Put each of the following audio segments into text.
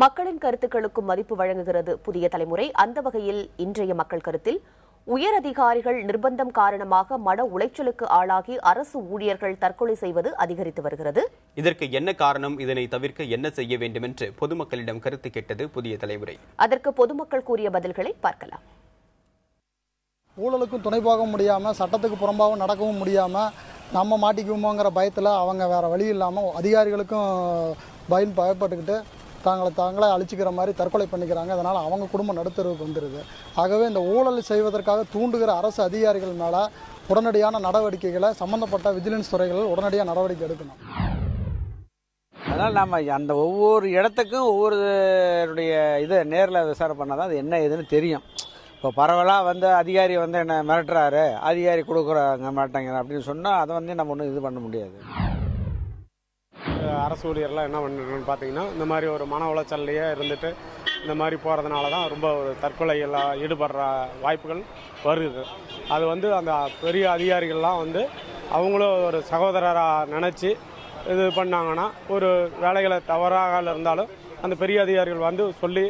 மக்களின் கருத்துக்களுக்கும் மதிப்பு வழங்குகிறது புதிய தலைமுறை. அந்த வகையில் இன்றைய மக்கள் கருத்தில் உயர் அதிகாரிகள் நிர்பந்தம் காரணமாக மன உளைச்சலுக்கு ஆளாகி அரசு ஊழியர்கள் தற்கொலை செய்வது அதிகரித்து வருகிறது. இதற்கு என்ன காரணம், இதனை தவிர்க்க என்ன செய்ய வேண்டும் என்று பொதுமக்களிடம் கருத்து கேட்டது புதிய தலைமுறை. அதற்கு பொதுமக்கள் கூறிய பதில்களை பார்க்கலாம். ஊழலுக்கும் துணை போக முடியாமல், சட்டத்துக்கு புறம்பாகவும் நடக்கவும் முடியாமல், நம்ம மாட்டிக்குவோங்கிற பயத்தில் அவங்க வேறு வழி இல்லாமல் அதிகாரிகளுக்கும் பயப்பட்டுக்கிட்டு தாங்களே அழிச்சிக்கிற மாதிரி தற்கொலை பண்ணிக்கிறாங்க. அதனால் அவங்க குடும்பம் நடுத்தருவுக்கு வந்துடுது. ஆகவே இந்த ஊழல் செய்வதற்காக தூண்டுகிற அரசு அதிகாரிகள் மேலே உடனடியான நடவடிக்கைகளை சம்பந்தப்பட்ட விஜிலன்ஸ் துறைகள் உடனடியாக நடவடிக்கை எடுக்கணும். அதனால் நம்ம அந்த ஒவ்வொரு இடத்துக்கும் ஒவ்வொருடைய இதை நேரில் விசாரணை பண்ணால் தான் அது என்ன ஏதுன்னு தெரியும். இப்போ பரவலாக அதிகாரி என்ன மிரட்டுறாரு, அதிகாரி கொடுக்குறாங்க மாட்டாங்க அப்படின்னு சொன்னால் அதை நம்ம ஒன்றும் இது பண்ண முடியாது. அரசு ஊழியர்லாம் என்ன பண்ணுறோன்னு பார்த்தீங்கன்னா, இந்த மாதிரி ஒரு மன உளைச்சல்லையே இருந்துட்டு இந்த மாதிரி போகிறதுனால தான் ரொம்ப ஒரு தற்கொலையெல்லாம் ஈடுபடுற வாய்ப்புகள் வருது. அது அந்த பெரிய அதிகாரிகள்லாம் அவங்களும் ஒரு சகோதரராக நினச்சி இது பண்ணாங்கன்னா, ஒரு வேலைகளை தவறாக இருந்தாலும் அந்த பெரிய அதிகாரிகள் சொல்லி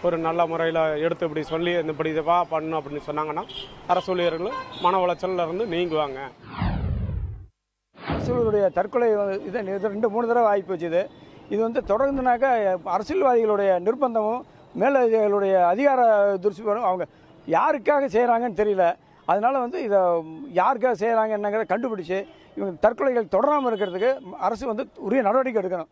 ஒரு நல்ல முறையில் எடுத்து இப்படி சொல்லி இப்படி இதுவா பண்ணணும் அப்படின்னு சொன்னாங்கன்னா அரசு ஊழியர்கள் மன உளைச்சல்ல இருந்து நீங்குவாங்க. அரசியலுடைய தற்கொலை இதை 2-3 தடவை ஆகி போச்சுது. இது தொடர்ந்துனாக்கா அரசியல்வாதிகளுடைய நிர்பந்தமும் மேலதிகாரிகளுடைய அதிகார துர்சிபம் அவங்க யாருக்காக செய்கிறாங்கன்னு தெரியல. அதனால இதை யாருக்காக செய்கிறாங்க என்னங்கிறத கண்டுபிடிச்சு இவங்க தற்கொலைகள் தொடராமல் இருக்கிறதுக்கு அரசு உரிய நடவடிக்கை எடுக்கணும்.